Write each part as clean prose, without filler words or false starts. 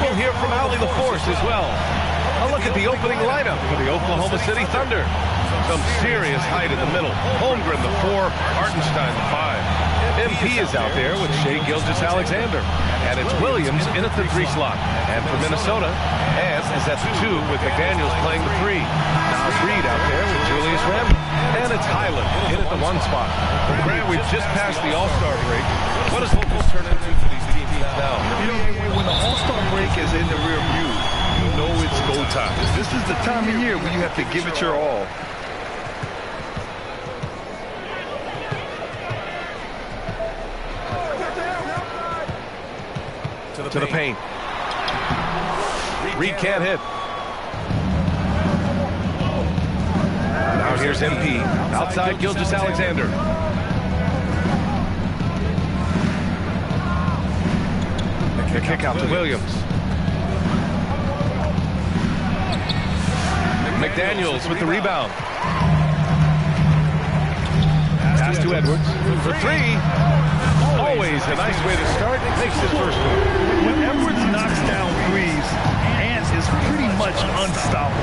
We'll hear from Allie the Force as well. A look at the opening lineup for the Oklahoma City Thunder. Some serious height in the middle. Holmgren, the 4. Hartenstein, the 5. MP is out there with Shai Gilgeous-Alexander. And it's Williams in at the 3 slot. And for Minnesota, Ant is at the 2 with McDaniels playing the 3. Now Reed out there with Julius Randle. And it's Highland in at the 1 spot. Grant, we've just passed the All-Star break. What does Hope's turn into for these teams now? When the All-Star break is in the rear view, you know it's go time. This is the time of year when you have to give it your all. To the paint. Reed can't hit. Now here's MP. Outside Gilgeous-Alexander. The kick out to Williams. McDaniels with the rebound. Pass to Edwards. For 3. Always a nice way to start. Makes his first one. When Edwards knocks down threes, Ant is pretty much unstoppable.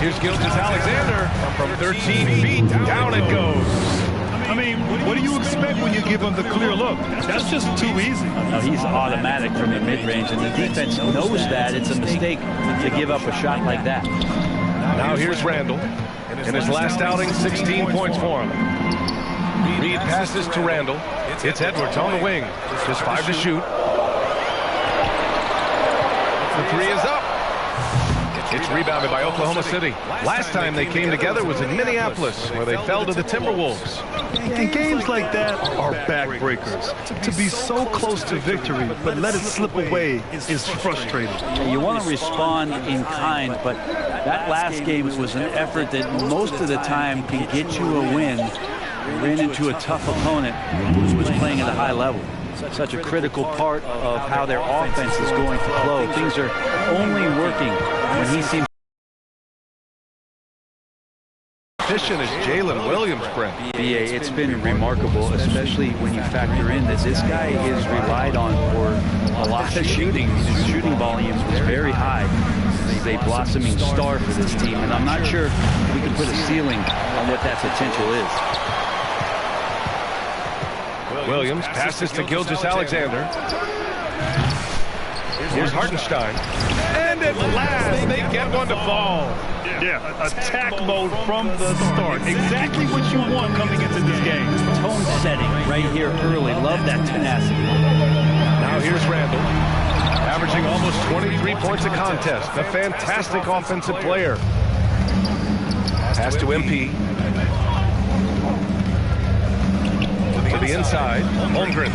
Here's Gilgeous-Alexander from 13 feet. Down it goes. I mean, what do you expect when you give him the clear look? That's just too easy. No, he's automatic from the mid-range, and the defense knows that it's a mistake to give up a shot like that. Now here's Randle. In his last outing, 16 points for him. Reed passes to Randle. It's Edwards on the wing. Just 5 to shoot. The 3 is up. It's rebounded by Oklahoma City. Last time they came together was in Minneapolis, where they fell to the Timberwolves. And games like that are backbreakers. To be so close to victory, but let it slip away is frustrating. You want to respond in kind, but that last game was an effort that most of the time can get you a win. You ran into a tough opponent who was playing at a high level. Such a critical part of how their offense is going to flow. Things are only working when he seems efficient as Jalen Williams, Brent. BA, it's been remarkable, especially when you factor in that this guy is relied on for a lot of shooting. His shooting volumes was very high. He's a blossoming star for this team, and I'm not sure we can put a ceiling on what that potential is. Williams passes to Gilgeous-Alexander. Here's Hartenstein. And at last, they get one to fall. Yeah, attack mode from the start. Exactly what you want coming into this game. Tone setting right here early. Love that tenacity. Now here's Randle, averaging almost 23 points a contest. A fantastic offensive player. Pass to MP. To the inside, Holmgren.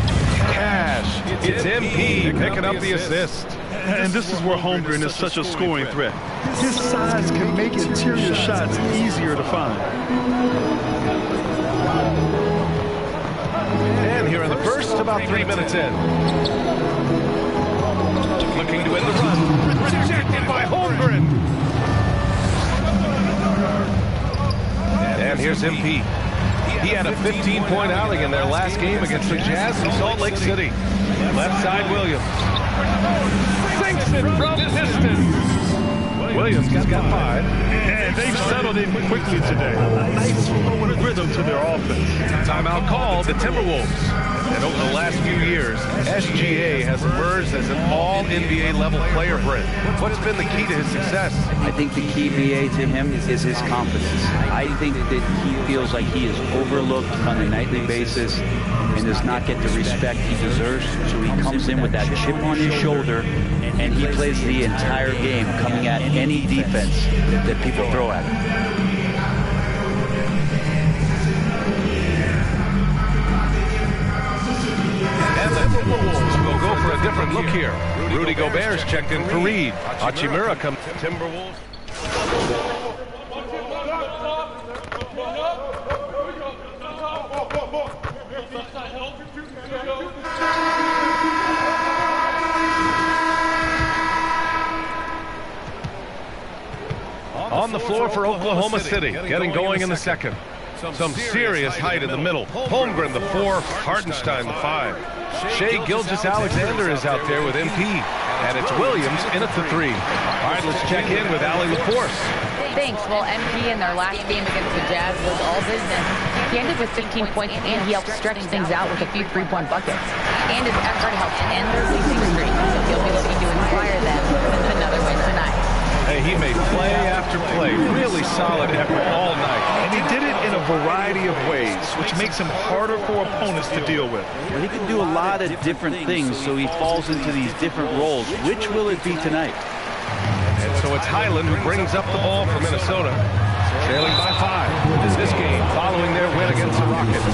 Cash. It's MP picking up the assist. And this is where Holmgren is such a scoring threat. His size can make interior shots easier to find. And here in the first, about 3 minutes in. Looking to end the run. Rejected by Holmgren. And here's MP. He had a 15-point outing in their last game against the Jazz in Salt Lake City. Left side, Williams. Sinks it from distance. Williams has got 5. And they've settled in quickly today. A nice flowing rhythm to their offense. Timeout called the Timberwolves. And over the last few years, SGA has emerged as an all-NBA level player, Brent. What's been the key to his success? I think the key, BA, to him is his confidence. I think that he feels like he is overlooked on a nightly basis and does not get the respect he deserves. So he comes in with that chip on his shoulder, and he plays the entire game, coming at any defense that people throw at him. And the Timberwolves will go for a different look here. Rudy Gobert's checked in for Reed. Hachimura comes to Timberwolves. On the floor for Oklahoma City, getting going in the second. Some serious height in the middle. Holmgren, the 4. Hartenstein, the 5. Shea Gilgeous-Alexander is out there with MP. And it's Williams in at the 3. All right, let's check in with Allie LaForce. Thanks. Well, MP in their last game against the Jazz was all business. He ended with 15 points, and he helped stretch things out with a few three-point buckets. And his effort helped end their losing streak, so he'll be looking to inspire them with another win tonight. Hey, he made play after play. Really solid effort all night. And he did it in a variety of ways, which makes him harder for opponents to deal with. Well, he can do a lot of different things, so he falls into these different roles. Which will it be tonight? And so it's Highland who brings up the ball for Minnesota, trailing by 5 in this game following their win against the Rockets.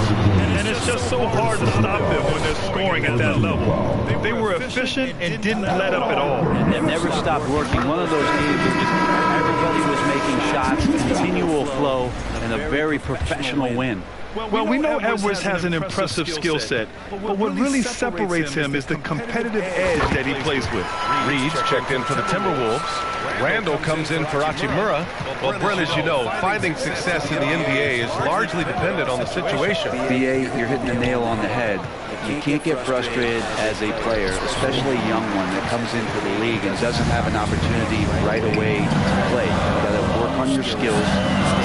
And it's just so hard to stop them when they're scoring at that level. They were efficient and didn't let up at all. And they've never stopped working. One of those games was just everybody was making shots, continual flow, and a very professional win. Well, we know Edwards has an impressive skill set, but what really separates him is the competitive edge that he plays with. Reed's checked in for the Timberwolves. Randall comes in for Hachimura. Well, Brent, as you know, finding success in the NBA is largely dependent on the situation. BA, you're hitting the nail on the head. You can't get frustrated as a player, especially a young one that comes into the league and doesn't have an opportunity right away to play. You've got to work on your skills,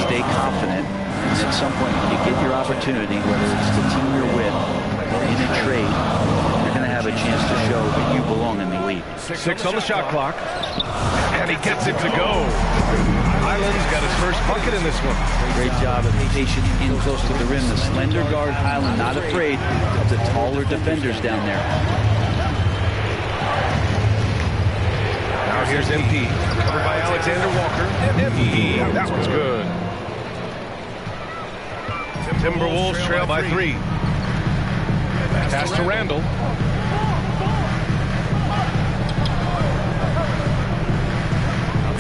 stay confident, and at some point when you get your opportunity, whether it's the team you're with or in a trade, you're going to have a chance to show that you belong in the league. 6 on the shot clock, and he gets it to go. Highland's got his first bucket in this one. Great job of patient in close to the rim. The slender guard Highland not afraid of the taller defenders down there. Now here's MP, covered by Alexander Walker. MP, that was good. Timberwolves trail by 3. Pass to Randall.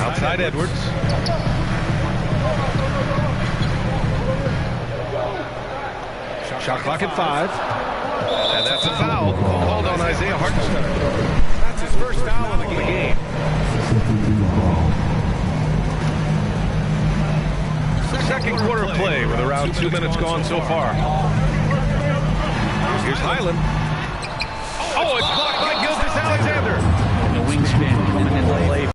Outside Edwards. Shot clock at 5. And that's a foul called on Isaiah Hartenstein. That's his first foul of the game. Second quarter play with around 2 minutes gone so far. Here's Highland. Oh, it's blocked by Gilgeous-Alexander. And the wingspan coming into play.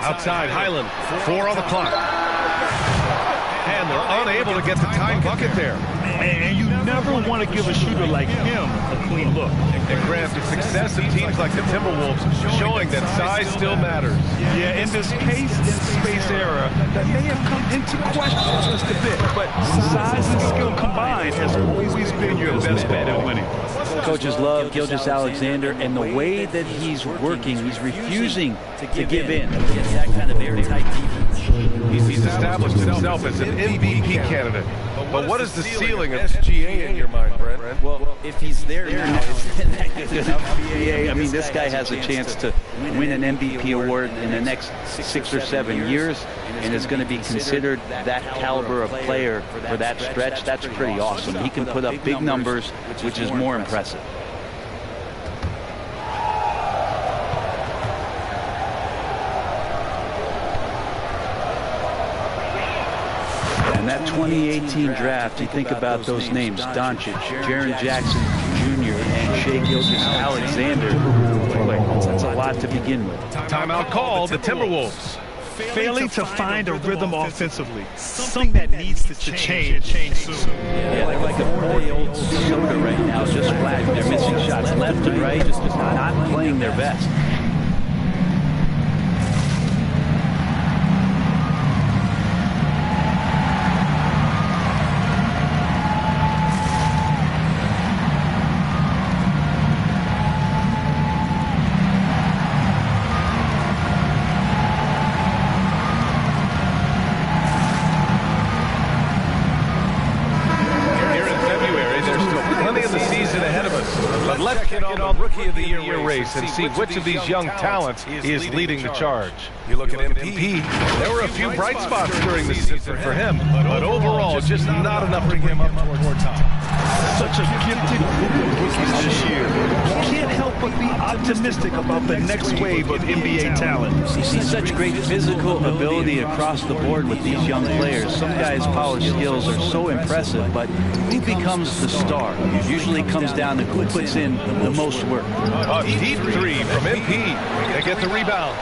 Outside, Highland. 4 on the clock. And they're unable to get the tying bucket there. And you never want to give a shooter like him a clean look. And Grant, the success of teams like the Timberwolves showing that size still matters. Yeah, in this pace and space era, that may have come into question just a bit, but size and skill combined has always been your best bet at winning. Coaches love Gilgeous-Alexander, and the way that he's working, he's refusing to give in. That kind of airtight defense. He's established himself as an MVP candidate. But what is the ceiling of SGA in your mind, Brent? Well, if he's there now, isn't that good enough? I mean, this guy has a chance to win an MVP award in the next 6 or 7 years, and is going to be considered that caliber of player for that stretch. That's pretty awesome. He can put up big numbers, which is more impressive. And that 2018 draft, you think about those names, Doncic, Jaren Jackson Jr., and Shea Gilgeous-Alexander. That's a lot to begin with. Timeout called, the Timberwolves. Failing to find a rhythm offensively, something that needs to change soon. Yeah, they're like a 4-day-old soda right now, just flat. They're missing shots left and right, just not playing their best. Rookie of the Year race and see which of these young talents is leading the charge. You look at MP, there were a few bright spots during the season for him, but overall just not enough to bring him up toward top. such a gifted group of rookies this year. You can't help but be optimistic about the next wave of NBA talent. You see such great physical ability across the board with these young players. Some guys' power skills are so impressive, but who becomes the star? It usually comes down to who puts in the most work. A deep three from MP. They get the rebound.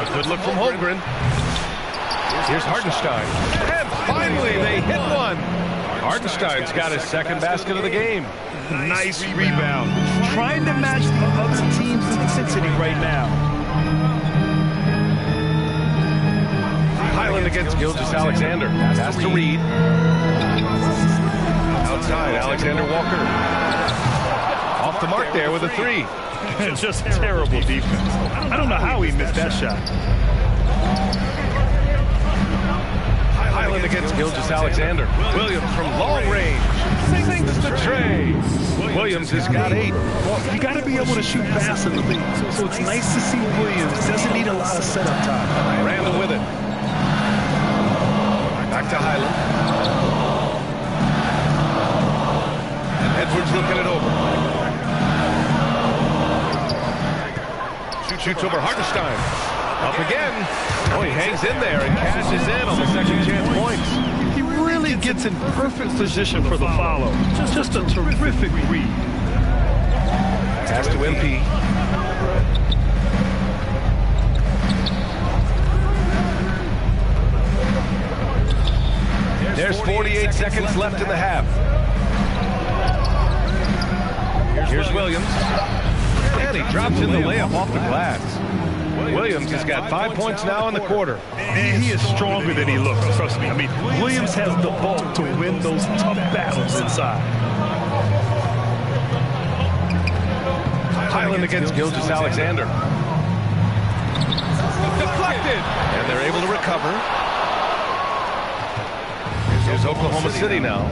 A good look from Holmgren. Here's Hartenstein. And finally, they hit one. Hartenstein's got his second basket of the game. Nice rebound. Trying to match the other team's intensity right now. Highland against Gilgeous-Alexander. Pass to Reed. Outside, Alexander Walker. Off the mark there with a three. Just terrible defense. I don't know how he missed that shot. Highland against Gilgeous-Alexander. Williams from long range. Sinks the tray. Williams has got 8. Well, you got to be able to shoot fast in the league. So it's nice to see Williams doesn't need a lot of setup time. Randall with it. Back to Highland. And Edwards looking it over. Shoots over Hartenstein. Up again. Oh, he hangs in there and cashes in on the second chance points. He really gets in perfect position for the follow. Just a terrific read. Pass to MP. There's 48 seconds left in the half. Here's Williams. And he drops in the layup off the glass. Williams has got 5 points now in the quarter. And he is stronger than he looks, trust me. I mean, Williams has the bulk to win those tough battles inside. Highland against Gilgeous-Alexander. Deflected! And they're able to recover. Here's Oklahoma City now.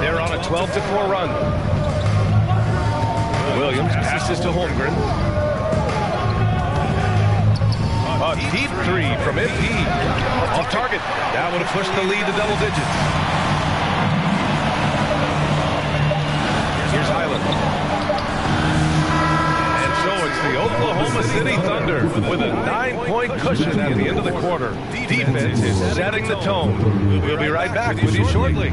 They're on a 12-4 run. Williams passes to Holmgren. A deep three from MP. Off target. That would have pushed the lead to double digits. Here's Highland. And so it's the Oklahoma City Thunder with a 9-point cushion at the end of the quarter. Defense is setting the tone. We'll be right back with you shortly.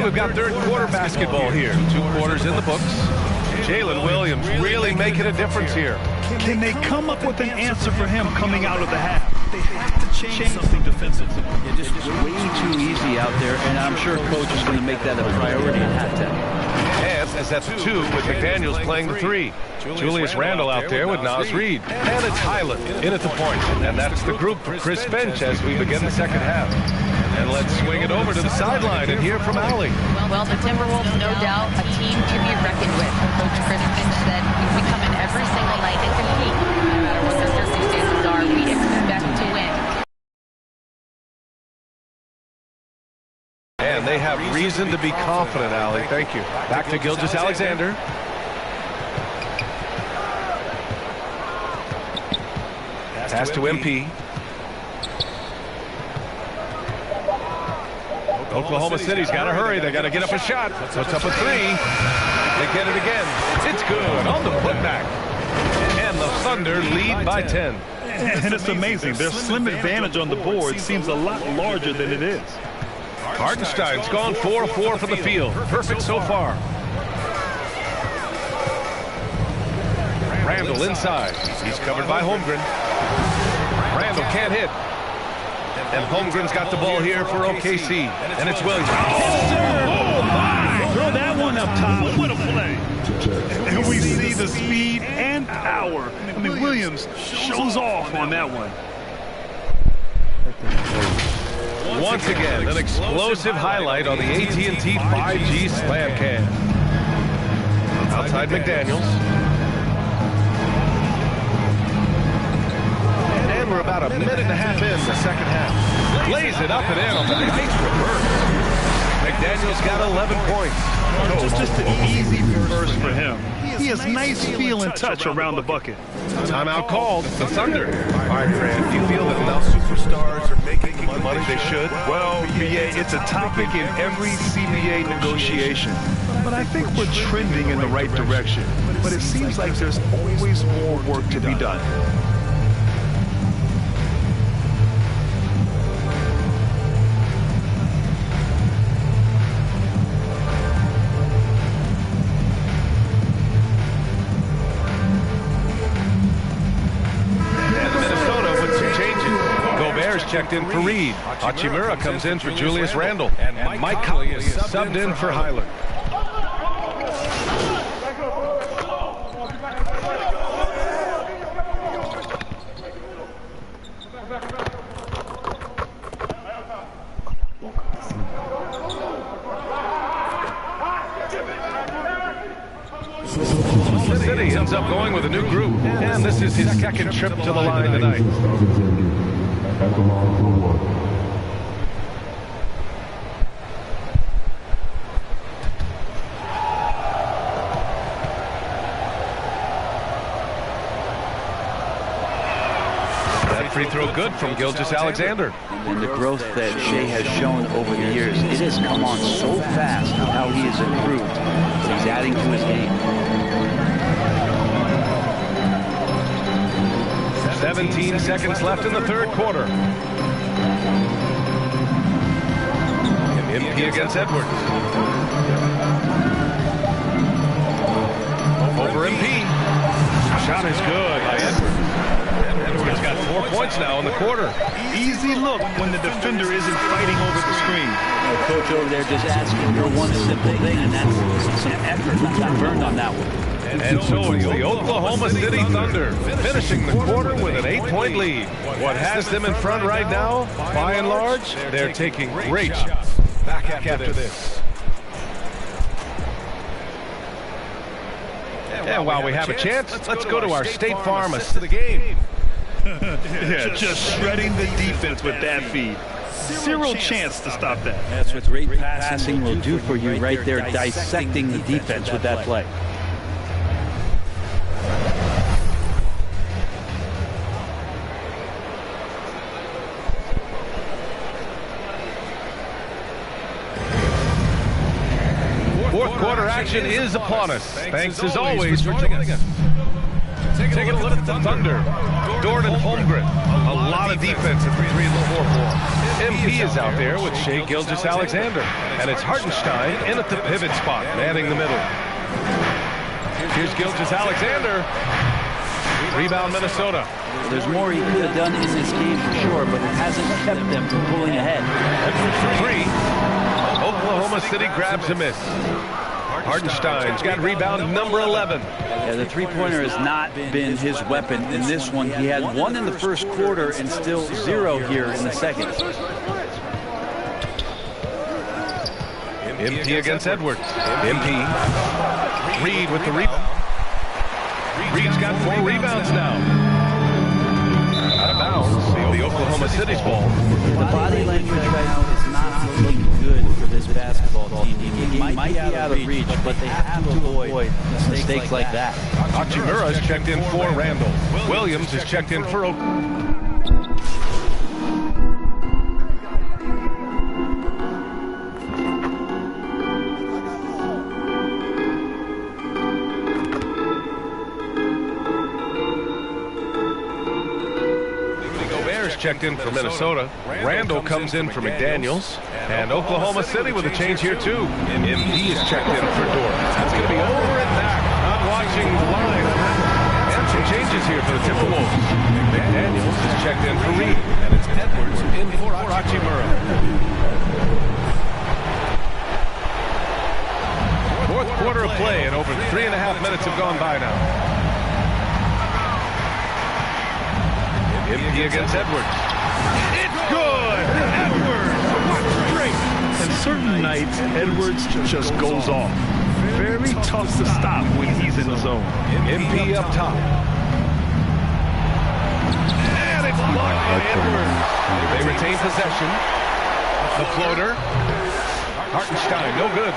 We've got third quarter basketball here. 2 quarters in the books. Jalen Williams really making a difference here. Can they come up with an answer for him coming out of the half? They have to change something defensively. Yeah, just way too easy out there, and I'm sure coach is going to make that a priority in halftime. And as that's a 2 with McDaniels playing the 3. Julius Randle out there with Naz Reid. And it's Highland in at the point. And that's the group for Chris Finch as we begin the second half. And let's swing it over to the sideline and hear from Allie. Well, the Timberwolves, no doubt, a team to be reckoned with. Coach Chris Finch said, we come in every single night and compete. No matter what the circumstances are, we expect to win. And they have reason to be confident, Allie. Thank you. Back to Gilgeous-Alexander. Pass to MP. Oklahoma City's got to hurry. They got to get up a shot. So it's up a 3. They get it again. It's good on the putback. And the Thunder lead by 10. And it's amazing. Their slim advantage on the board seems a lot larger than it is. Hartenstein's gone 4-4 from the field. Perfect so far. Randall inside. He's covered by Holmgren. Randall can't hit. And Holmgren's got the ball here for OKC. And it's Williams. Oh, my! Throw that one up top. What a play. And we see the speed and power. I mean, Williams shows off on that one. Once again, an explosive highlight on the AT&T 5G Slam Cam. Outside McDaniels. And we're about a minute and a half in the second half. Lays it up and in on the nice reverse. McDaniels got 11 points. Just an easy reverse for him. He has nice feel and touch around the bucket. Timeout called. The Thunder. All right, Fran, do you feel that now superstars are making the money they should? Well, BA, it's a topic in every CBA negotiation. But I think we're trending in the right direction. But it seems like there's always more work to be done. Checked in for Reed. Hachimura comes in for Julius Randle. And Mike Conley is subbed in for Hyler. City ends up going with a new group. And this is his second trip to the line tonight. At the line for one. That free throw good from Gilgeous-Alexander. And the growth that Shea has shown over the years, it has come on so fast with how he has improved. He's adding to his game. 17 seconds left in the third quarter. MP against Edwards. Over MP. Shot is good by Edwards. Edwards got 4 points now in the quarter. Easy look when the defender isn't fighting over the screen. Coach over there just asking for one simple thing, and that's some effort. Not burned on that one. And so it's the Oklahoma City Thunder finishing the quarter with an 8-point lead. What has them in front right now, by and large, they're taking great shots. Back after this. And while we have a chance, let's go to our State Farm assist of the game. Yeah, just shredding the defense with that feed. Zero chance to stop that. That's what great passing will do for you right there, dissecting the defense with that play. Fourth quarter action is upon us. Thanks as always for joining us. Taking a look at the Thunder. Jordan Holmgren. A lot of defense at the 3 and the 4 ball. MP is out there with Shea Gilgeous-Alexander. And it's Hartenstein in at the pivot spot, manning the middle. Here's Gilgeous-Alexander. Rebound Minnesota. There's more he could have done in this game for sure, but it hasn't kept them from pulling ahead. Edwards for 3. Oklahoma City grabs a miss. Hartenstein's got rebound number 11. Yeah, the three-pointer has not been his weapon in this one. He had one in the first quarter and still 0 here in the second. MP against Edwards. MP. Reed with the rebound. Reed's got 4 rebounds now. Out of bounds. The Oklahoma City's ball. The body language right now is not looking good for this basketball team. He might be out of reach, but they have to avoid mistakes like that. Hachimura is checked in for Randall. Williams is checked in for checked in for Minnesota. Randall comes in for McDaniels. And Oklahoma City with a change here, too. MP is checked in for Dort. That's going to be over and back. Not watching the line. And some changes here for the Timberwolves. McDaniels is checked in for Reed. And it's Edwards in for Hachimura. quarter of play, and over 3.5 minutes have gone by now. MP against Edwards. It's good! Edwards! Straight! And certain nights, Edwards just goes off. Very tough to stop when he's in the zone. MP up top. And it's blocked by Edwards. They retain possession. The floater. Hartenstein, no good.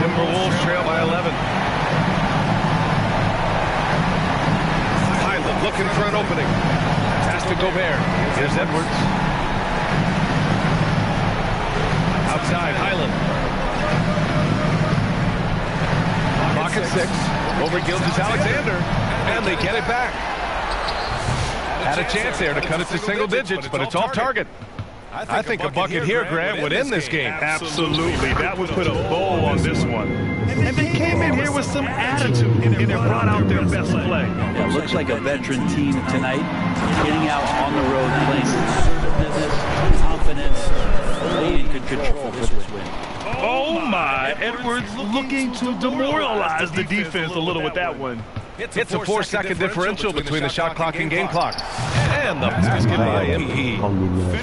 Timberwolves trail by 11. Highland looking for an opening. Pass to Gobert. Here's Edwards. Outside, Highland. Clock at 6. Over Gilgeous-Alexander. And they get it back. Had a chance there to cut it to single digits, but it's off target. I think a bucket here, Grant, would end this game. Absolutely. That would put a bow on this one. And they came in here with some attitude and they brought out their best play. Yeah, looks like a veteran team tonight, getting out on the road, playing assertiveness, confidence, and good control for this win. Oh my, Edwards looking to demoralize the defense a little with that one. It's a 4-second differential between the shot clock and game clock. And the basket by MP.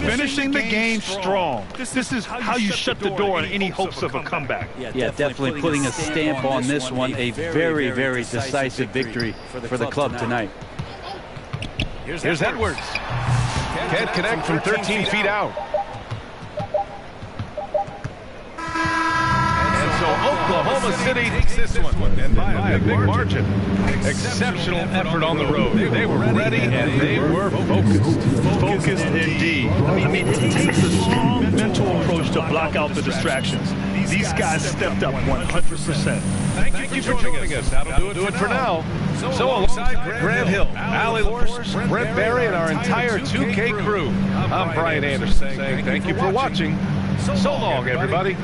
Finishing the game strong. This is how you shut the door on any hopes of a comeback. Yeah, definitely putting a stamp on this one. A very, very decisive victory for the club tonight. Here's Edwards. Can't connect from 13 feet out. So Oklahoma City takes this one, and by a big margin. Exceptional effort on the road. They were ready, and they were focused. Focused indeed. I mean, it takes a strong mental approach to block out the distractions. These guys stepped up 100%. Thank you for joining us. That'll do it for now. So alongside Grant Hill, Allie LaForce, Brent Barry, and our entire 2K crew, I'm Brian Anderson saying thank you for watching. So long, everybody.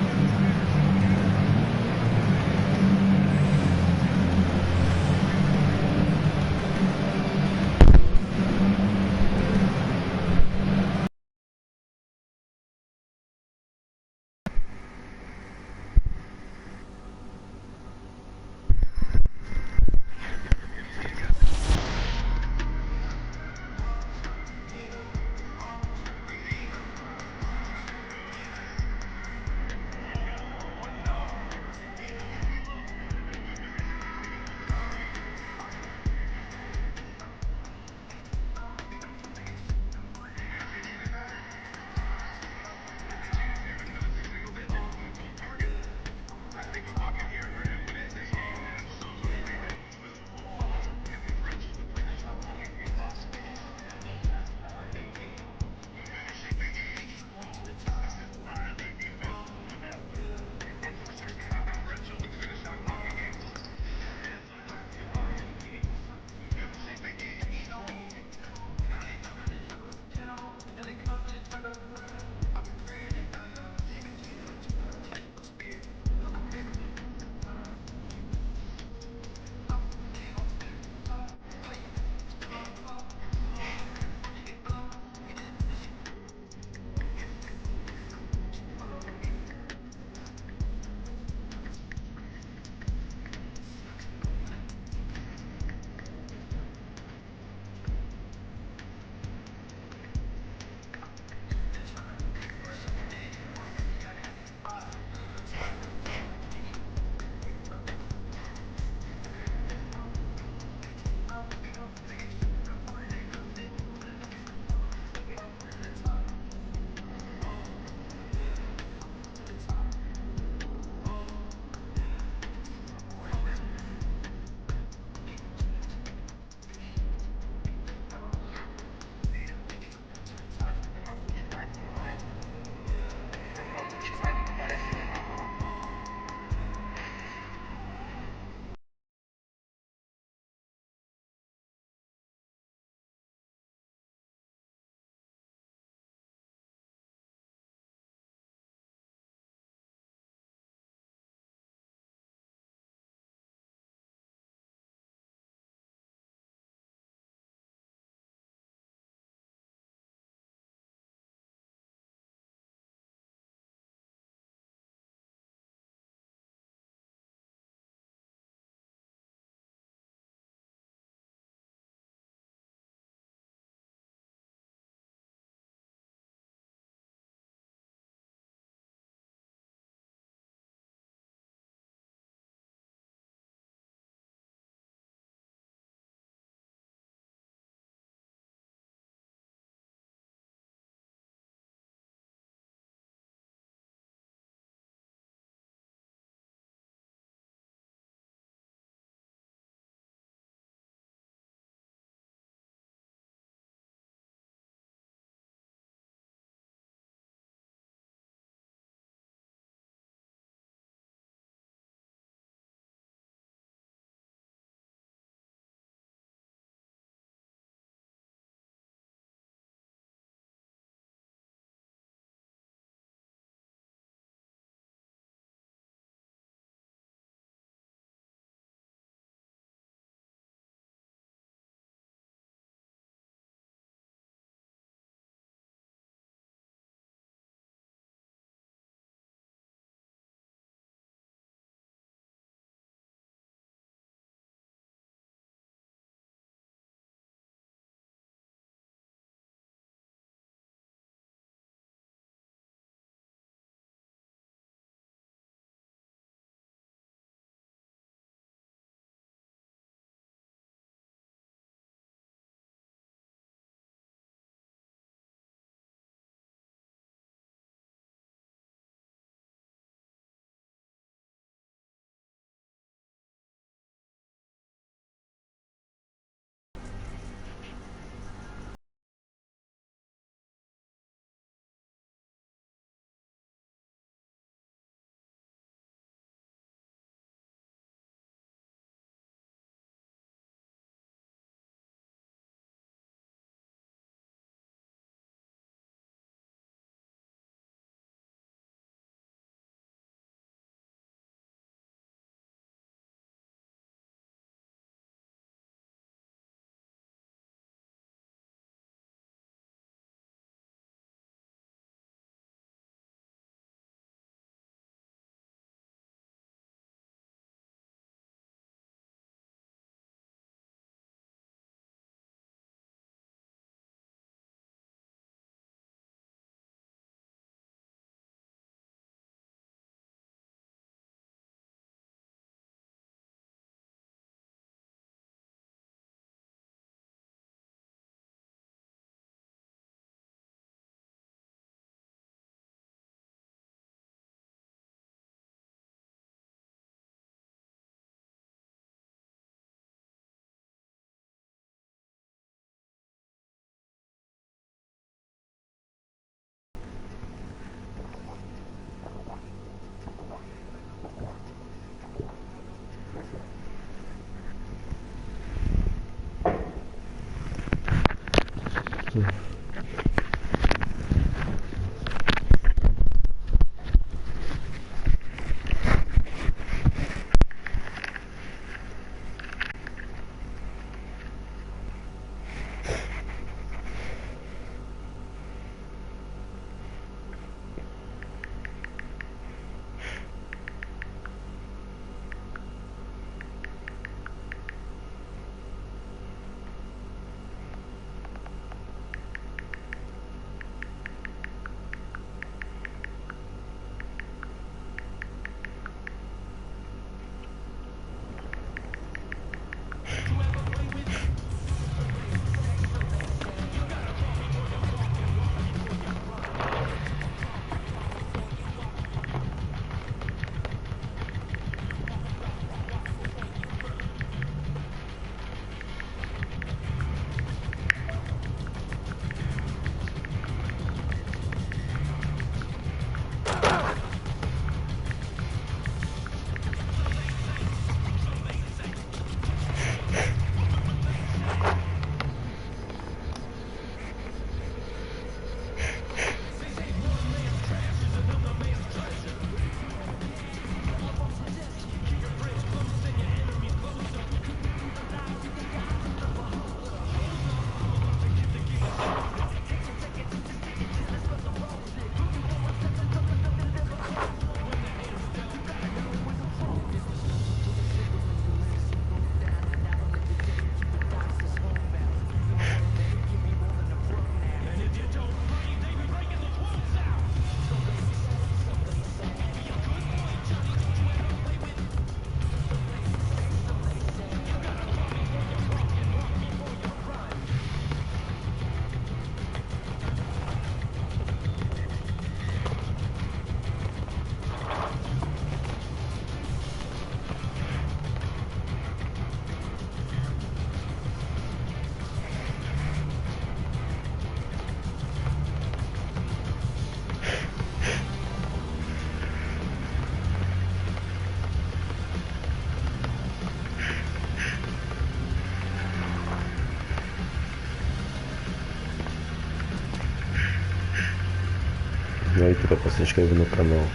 like para se inscrever no canal.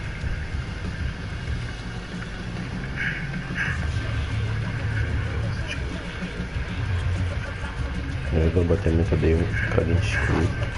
Eu vou bater meta de cada inscrito.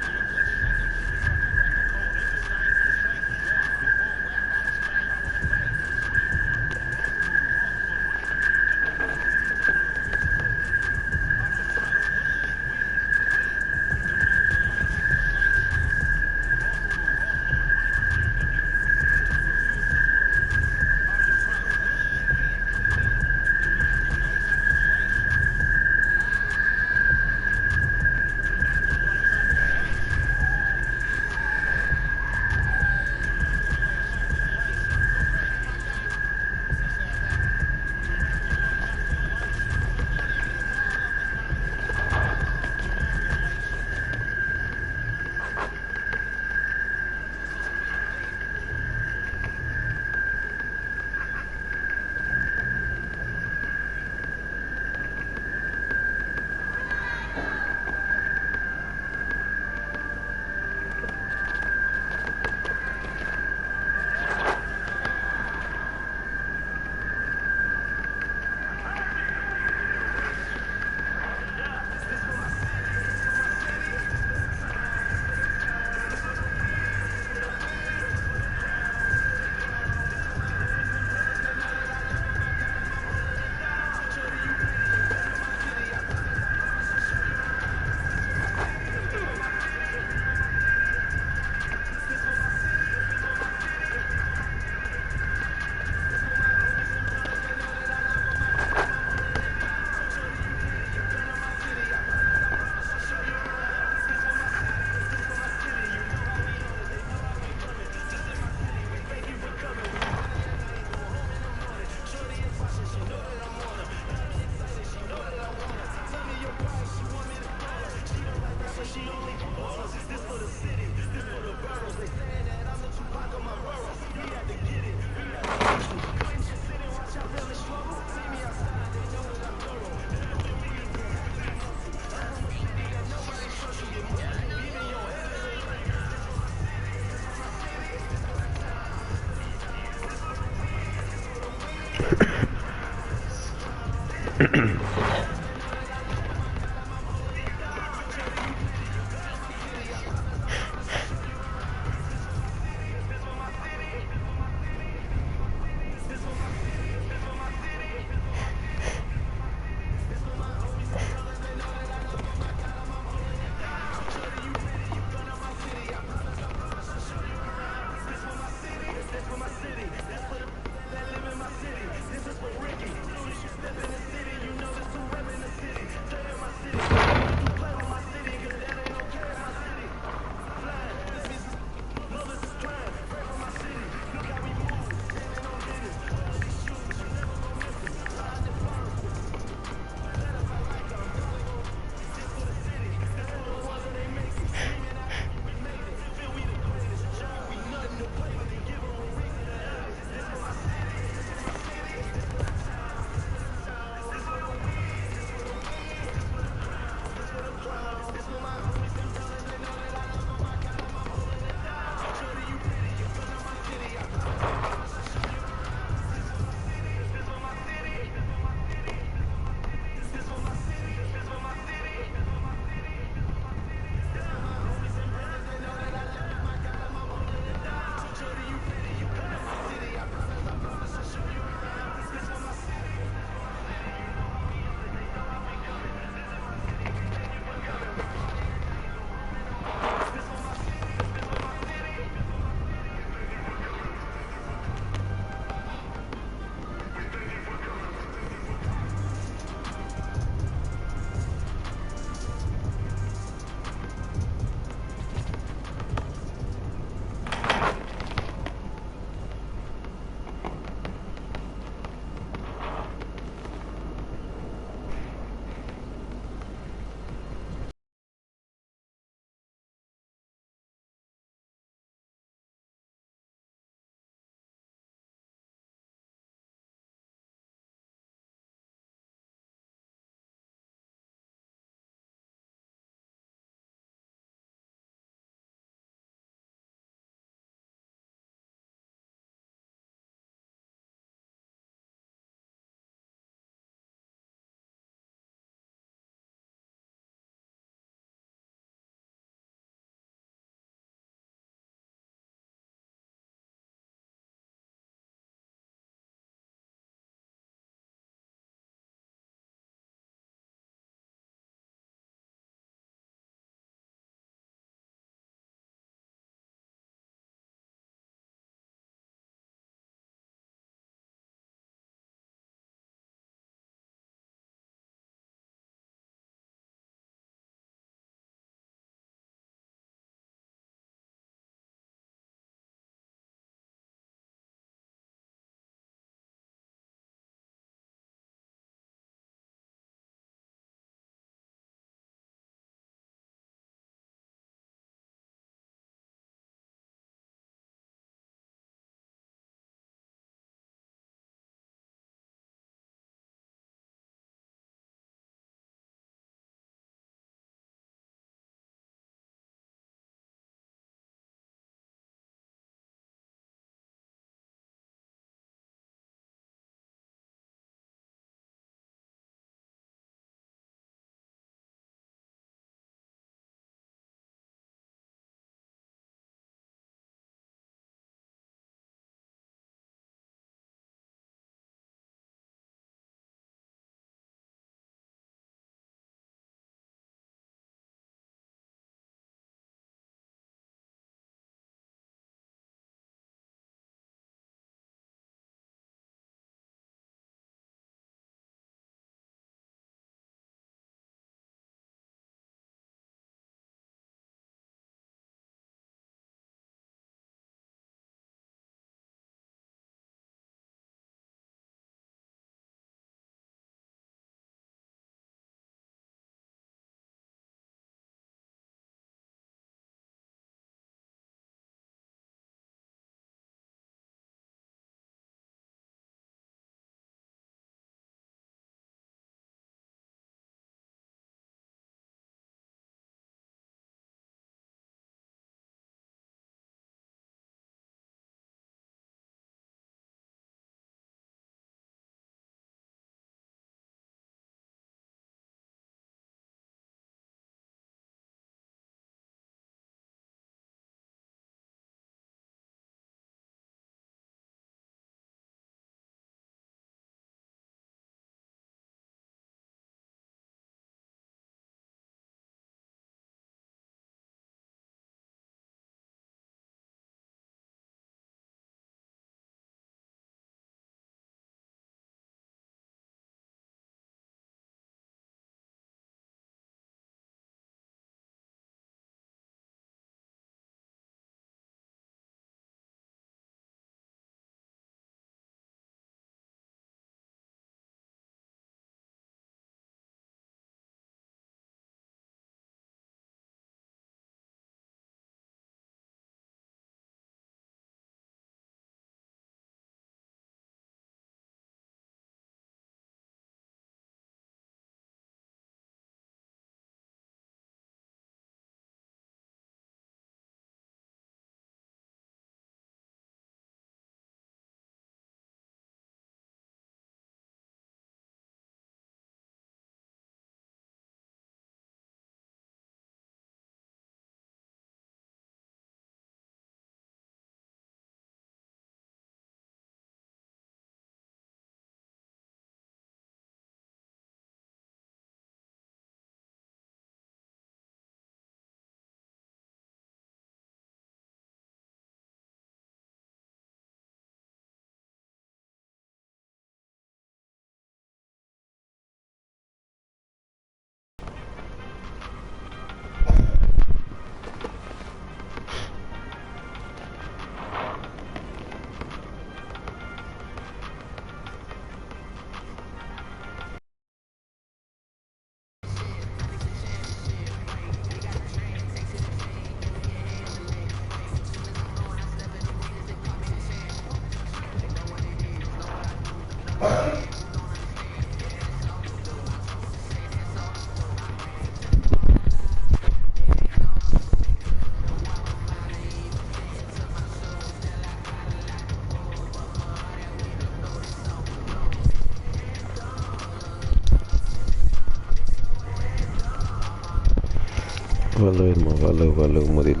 Valeu, irmão. Valeu, Murilo.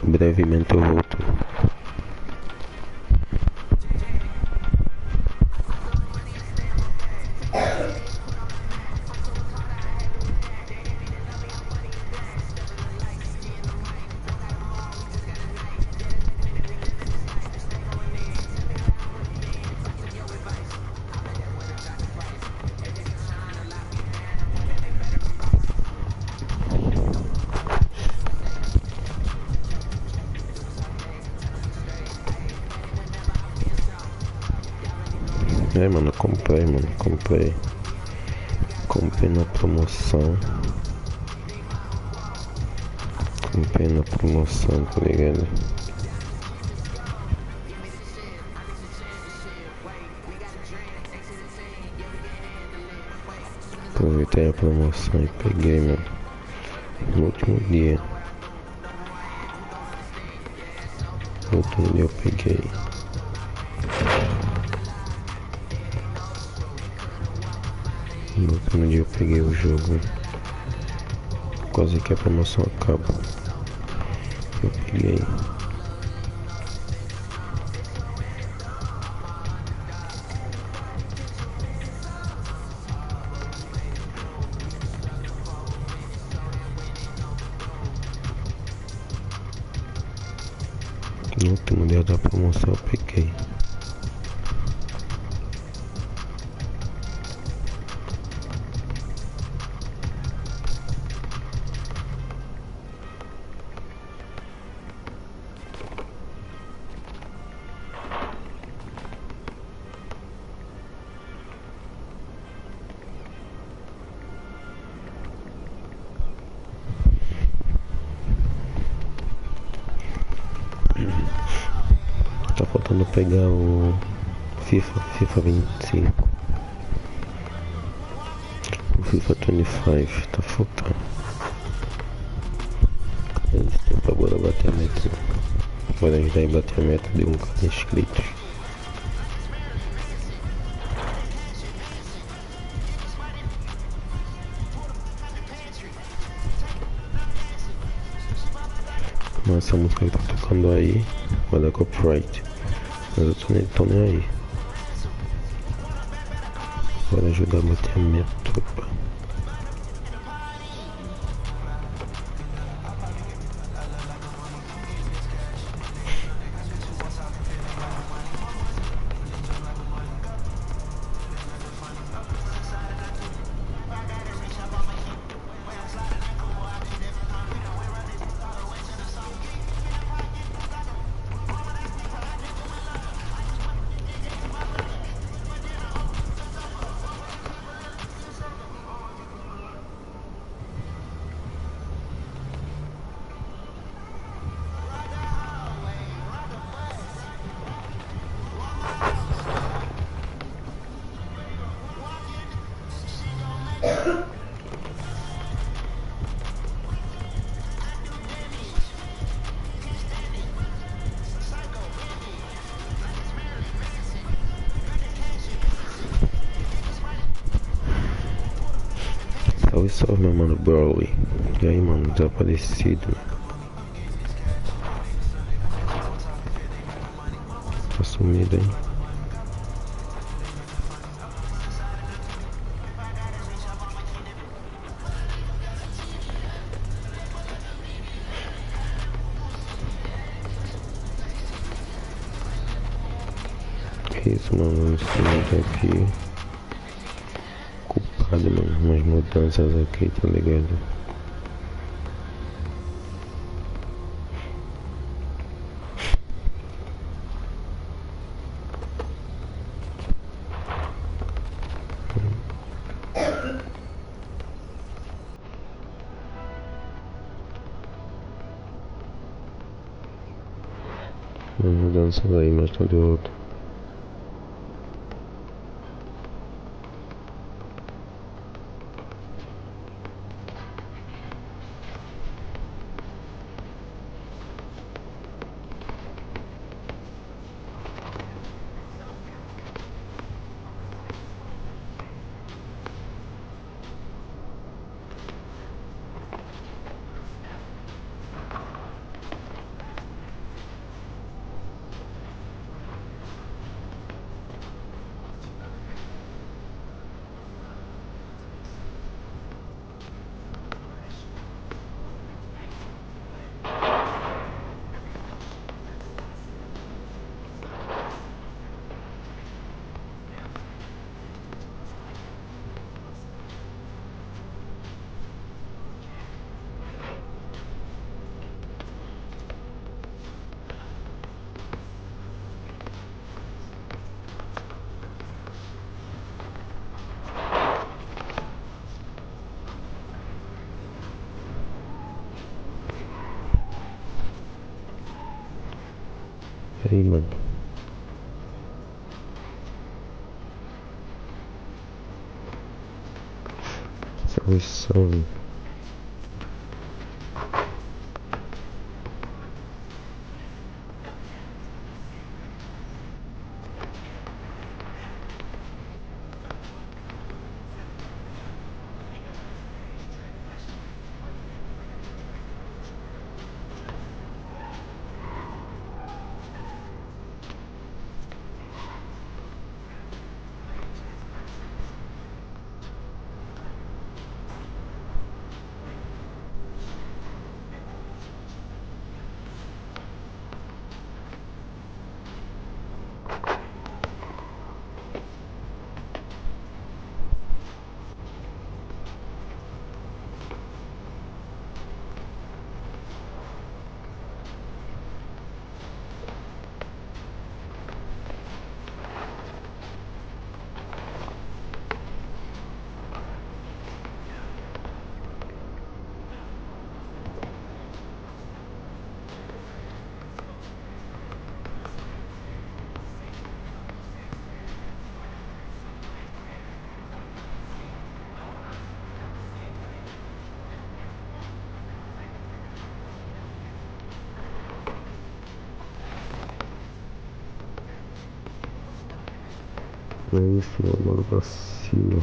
Brevemente eu volto. Mano, comprei na promoção. Tá ligado? Aproveitei a promoção e peguei, mano, no último dia. Eu peguei. No último dia eu peguei o jogo. Quase que a promoção acaba. Eu peguei. No último dia da promoção eu peguei. Tá faltando pegar o FIFA 25. O FIFA 25 tá faltando. Eles têm pra agora bater a meta. Agora ajudar em bater a meta de 1.000 inscritos. Mas essa música que tá tocando aí vai dar copyright. Mas eu tô nem aí. Bora ajudar a bater a meta. Opa. Salve, meu mano Broly. E aí, mano, desaparecido. Tá sumido, hein? Que isso, mano, esse vídeo aqui culpado, mano, umas mudanças aqui, tá ligado? Umas mudanças aí, mas tá de outro. aí, mano. Salve, salve. É isso, meu mano, vacilo.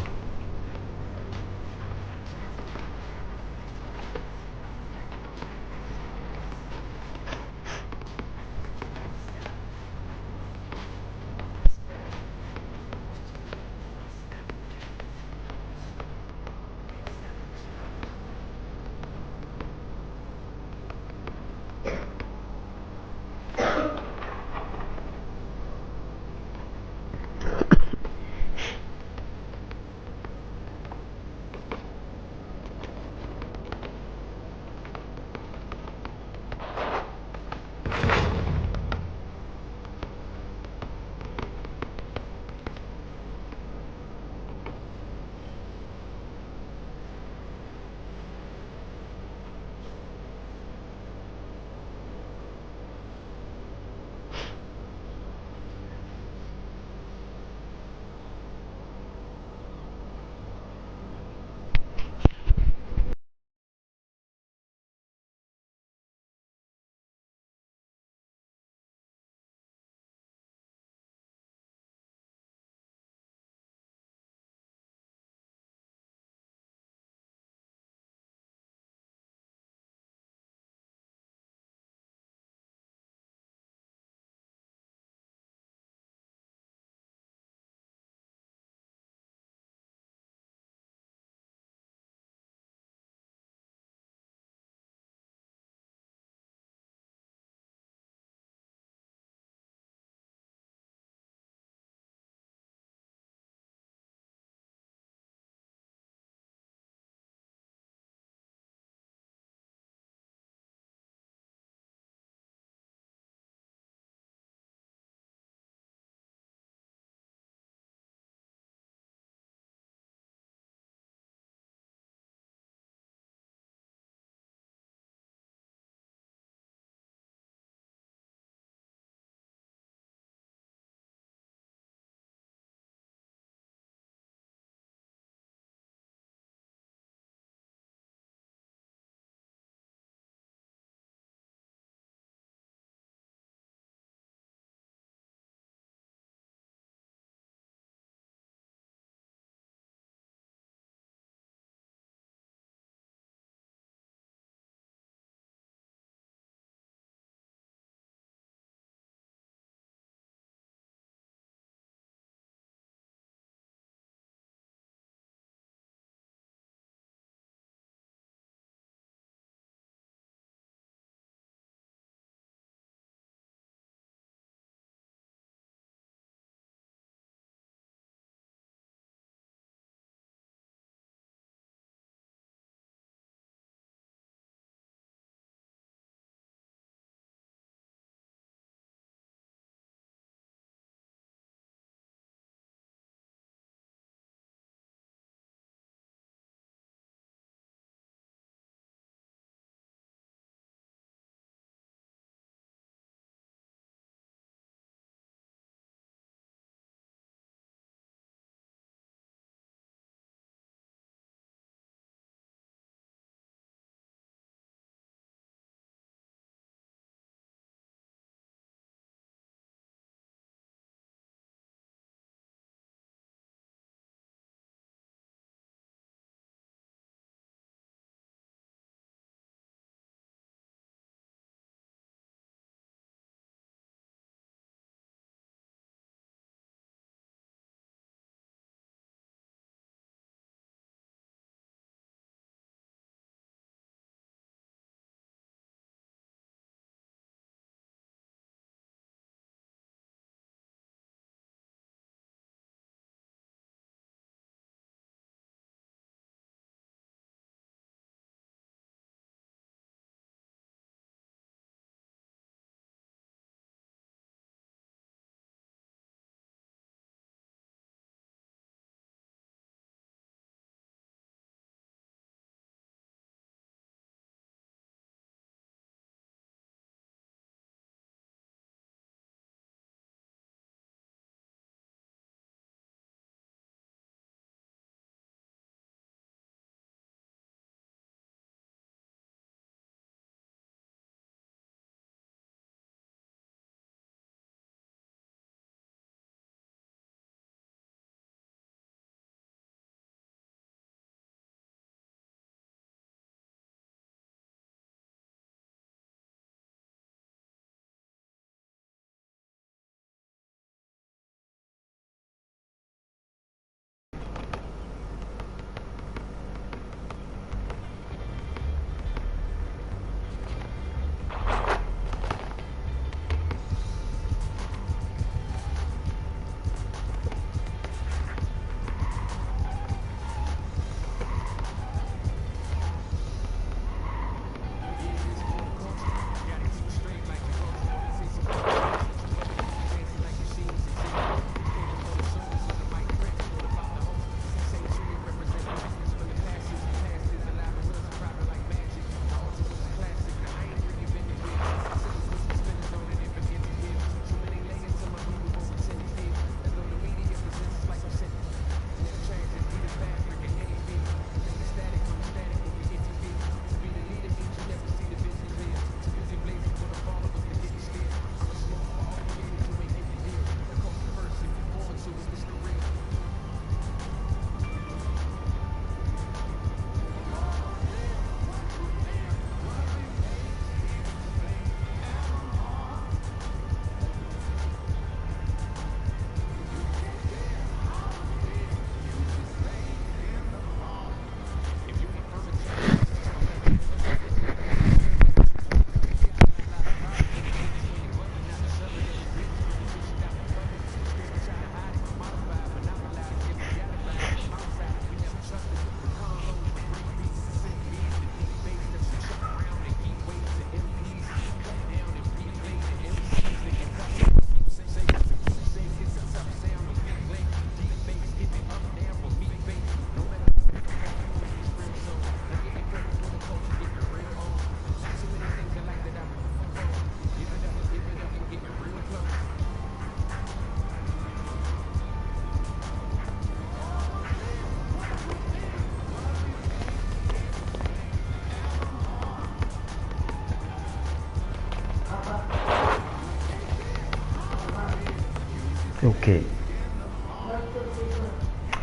Ok.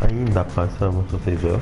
Ainda passamos o feijão.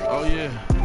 Oh yeah.